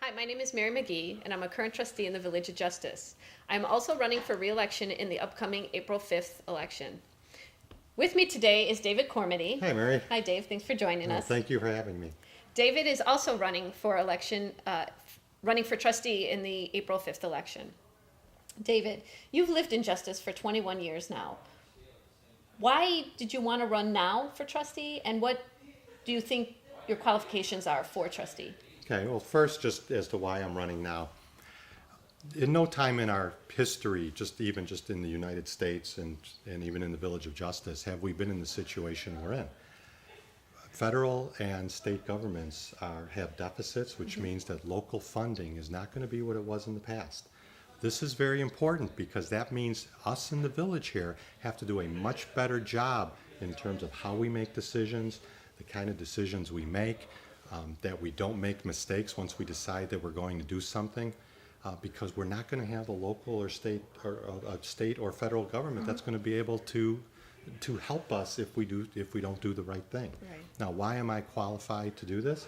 Hi, my name is Mary McGee, and I'm a current trustee in the Village of Justice. I'm also running for re-election in the upcoming April 5th election. With me today is David Cormany. Hi, Mary. Hi, Dave. Thanks for joining Well, us. thank you for having me. David is also running for election, running for trustee in the April 5th election. David, you've lived in Justice for 21 years now. Why did you want to run now for trustee, and what do you think your qualifications are for trustee? Okay, well, first, just as to why I'm running now. In no time in our history, even in the United States and even in the Village of Justice, have we been in the situation we're in. Federal and state governments have deficits, which means that local funding is not going to be what it was in the past. This is very important because that means us in the village here have to do a much better job in terms of how we make decisions, the kind of decisions we make, that we don't make mistakes once we decide that we're going to do something, because we're not going to have a local or state or federal government that's going to be able to help us if we don't do the right thing. Right. Now, why am I qualified to do this?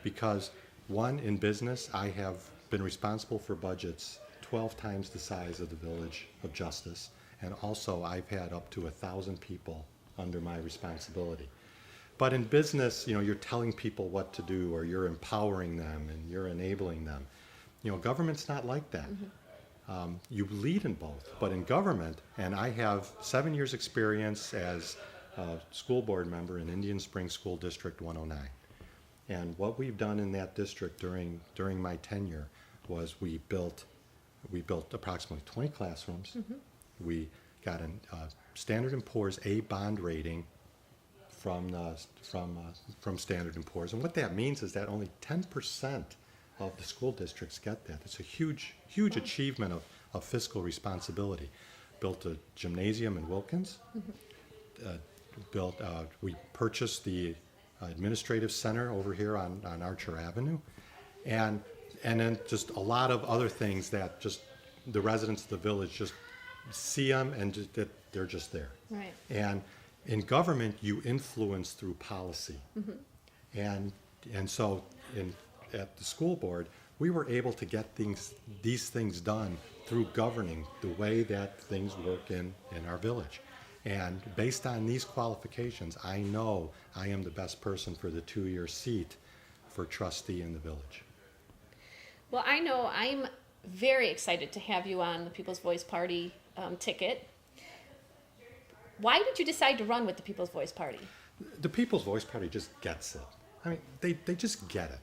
Because one, in business, I have been responsible for budgets 12 times the size of the Village of Justice, and also I've had up to 1,000 people under my responsibility. But in business, you're telling people what to do, or you're empowering them and you're enabling them. Government's not like that. You lead in both, but in government, and I have 7 years experience as a school board member in Indian Springs School District 109. And what we've done in that district during my tenure was we built approximately 20 classrooms. We got a Standard & Poor's A bond rating from Standard & Poor's, and what that means is that only 10% of the school districts get that. It's a huge achievement of fiscal responsibility. Built a gymnasium in Wilkins. We purchased the administrative center over here on Archer Avenue, and then just a lot of other things that just the residents of the village just see them and that they're just there. Right. And in government, you influence through policy. And so at the school board, we were able to get these things done through governing the way that things work in our village. And based on these qualifications, I know I am the best person for the 2-year seat for trustee in the village. Well, I know I'm very excited to have you on the People's Voice Party ticket. Why did you decide to run with the People's Voice Party? The People's Voice Party just gets it. I mean, they just get it.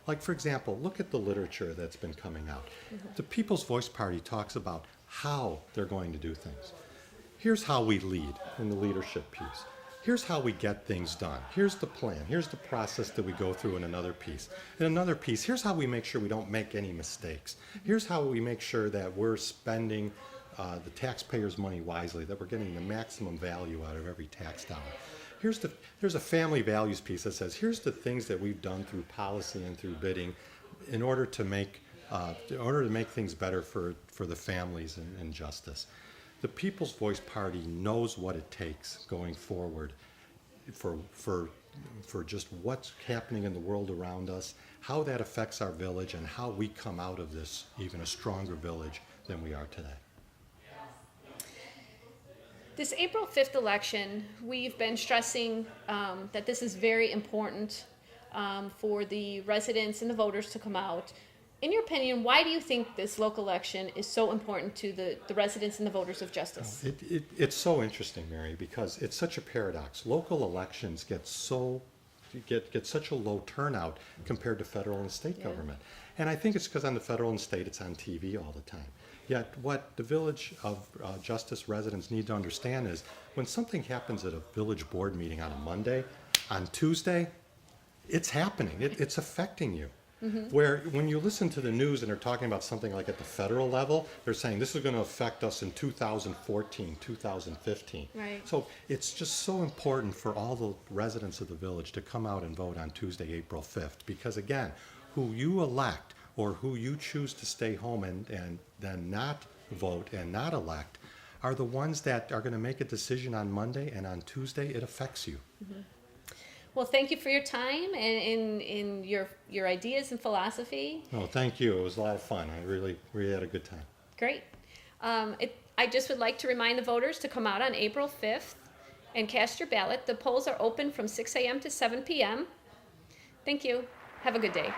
Like, for example, look at the literature that's been coming out. The People's Voice Party talks about how they're going to do things. Here's how we lead in the leadership piece. Here's how we get things done. Here's the plan. Here's the process that we go through in another piece. In another piece, here's how we make sure we don't make any mistakes. Here's how we make sure that we're spending the taxpayers' money wisely, that we're getting the maximum value out of every tax dollar. There's a family values piece that says, here's the things that we've done through policy and through bidding in order to make things better for the families in justice. The People's Voice Party knows what it takes going forward for just what's happening in the world around us, how that affects our village, and how we come out of this even a stronger village than we are today. This April 5th election, we've been stressing that this is very important for the residents and the voters to come out. In your opinion, why do you think this local election is so important to the residents and the voters of Justice? It's so interesting, Mary, because it's such a paradox. Local elections get such a low turnout compared to federal and state government. And I think it's because on the federal and state, it's on TV all the time. Yet what the Village of Justice residents need to understand is when something happens at a village board meeting on a Monday, on Tuesday, it's happening. It's affecting you. Where when you listen to the news and they're talking about something like at the federal level, they're saying this is going to affect us in 2014, 2015. Right. So it's just so important for all the residents of the village to come out and vote on Tuesday, April 5th, because again, who you elect or who you choose to stay home and then not vote and not elect are the ones that are going to make a decision on Monday, and on Tuesday it affects you. Well, thank you for your time and in your ideas and philosophy. Oh, thank you. It was a lot of fun. I really had a good time. Great. I just would like to remind the voters to come out on April 5th and cast your ballot. The polls are open from 6 a.m. to 7 p.m. Thank you. Have a good day.